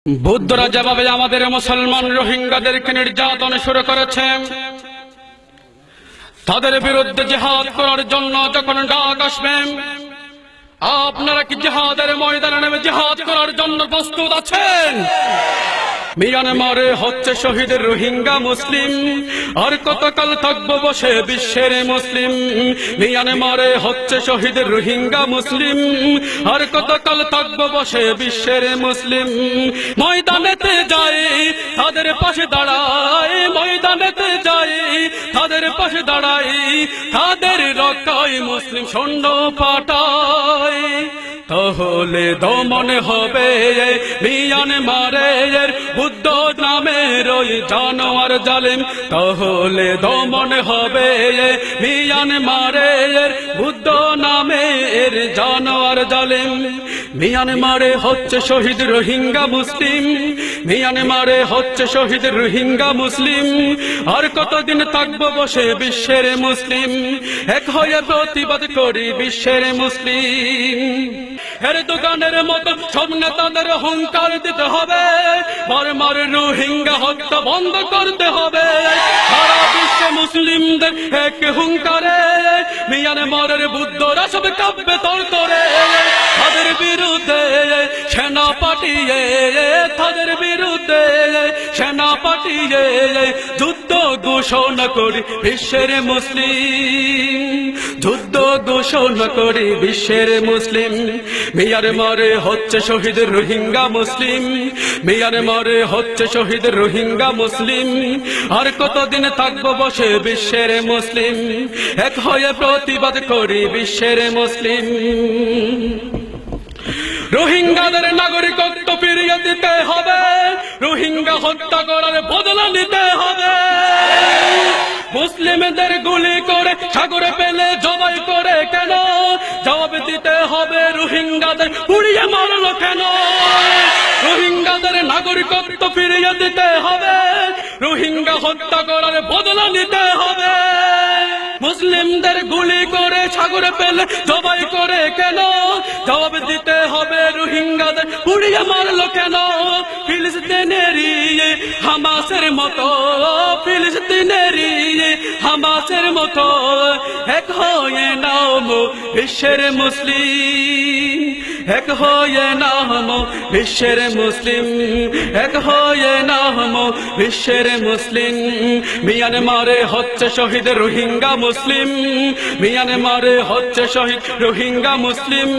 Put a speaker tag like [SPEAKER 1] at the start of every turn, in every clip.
[SPEAKER 1] বৌদ্ধরা যেভাবে আমাদের মুসলমান রোহিঙ্গাদেরকে নির্যাতন শুরু করেছে, তাদের বিরুদ্ধে জিহাদ করার জন্য যখন ডাক আসবে, আপনারা কি জিহাদের ময়দানে নেমে জিহাদ করার জন্য প্রস্তুত আছেন? মিয়ানমারে হচ্ছে শহীদ রোহিঙ্গা মুসলিম, আর কতকাল থাকবো বসে বিশ্বের মুসলিম। মিয়ানমারে হচ্ছে শহীদ রোহিঙ্গা মুসলিম, আর কতকাল থাকবো বসে বিশ্বের মুসলিম। ময়দানেতে যাই তাদের পাশে দাঁড়াই, ময়দানেতে যাই তাদের পাশে দাঁড়াই, তাদের রক্ষায় মুসলিম সৈন্য পাঠায়। তাহলে দমন হবে মিয়ানমারের বুদ্ধ নামের ওই জানোয়ার জালিম, তাহলে দমন হবে মিয়ানমারের বুদ্ধ নামের জানোয়ার জালিম। মিয়ানমারে হচ্ছে শহীদ রোহিঙ্গা মুসলিম, মিয়ানমারে হচ্ছে শহীদ রোহিঙ্গা মুসলিম, আর কতদিন থাকবো বসে বিশ্বের মুসলিম। এক হয়ে প্রতিবাদ করি বিশ্বের মুসলিম। এর দোকানের মতো সব নেতাদের হুঙ্কার দিতে হবে, বারবার রোহিঙ্গা হত্যা বন্ধ করতে হবে। সারা বিশ্বে মুসলিমদের এক হুঙ্কারে মিয়ানমারের বুদ্ধরা সব কাঁপবে তরতরে। তাদের বিরুদ্ধে সেনা পাঠিয়ে, তাদের বিরুদ্ধে সেনা পাঠিয়ে যুদ্ধ ঘোষণা করি বিশ্বের মুসলিম, যুদ্ধ ঘোষণা করি বিশ্বের মুসলিম। মিয়ানমারে হচ্ছে শহীদ রোহিঙ্গা মুসলিম, মিয়ানমারে হচ্ছে শহীদ রোহিঙ্গা মুসলিম, আর কতদিন থাকবো বসে বিশ্বের মুসলিম। এক হয়ে প্রতিবাদ করি বিশ্বের মুসলিম। রোহিঙ্গাদের নাগরিকত্ব ফিরিয়ে দিতে হবে, রোহিঙ্গা হত্যা করার বদলা নিতে হবে। মুসলিমদের গুলি করে সাগরে ফেলে জবাই করে কেন, জবাব দিতে হবে রোহিঙ্গাদের পুড়িয়ে মারলো কেন। রোহিঙ্গাদের নাগরিকত্ব ফিরিয়ে দিতে হবে, রোহিঙ্গা হত্যা করার বদলা নিতে হবে। মুসলিমদের গুলি করে সাগরে ফেলে জবাই করে কেন, জবাব দিতে হবে রোহিঙ্গাদের পুড়িয়ে মারলো কেন। ফিলিস্তিনেরই হামাসের মতো, ফিলিস্তিনেরই হামাসের মতো এক হয়ে নাম বিশ্বের মুসলিম, এক হয়ে নাম বিশ্বের মুসলিম, এক হয়ে নাম বিশ্বের মুসলিম। মিয়ানমারে হচ্ছে শহীদ রোহিঙ্গা মুসলিম, মিয়ানমারে হচ্ছে শহীদ রোহিঙ্গা মুসলিম,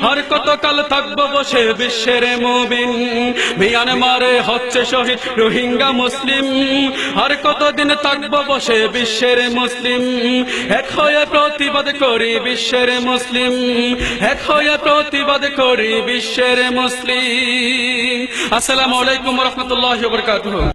[SPEAKER 1] আর কতকাল থাকবো বসে বিশ্বের মুমিন। মিয়ানমারে হচ্ছে শহীদ রোহিঙ্গা মুসলিম, আর কতদিন থাকবো বসে বিশ্বের মুসলিম। এক হয়ে প্রতিবাদ করি বিশ্বের মুসলিম, এক হয়ে প্রতিবাদ করি বিশ্বের মুসলিম। আসসালামু আলাইকুম ওয়া রাহমাতুল্লাহি ওয়া বারাকাতুহু।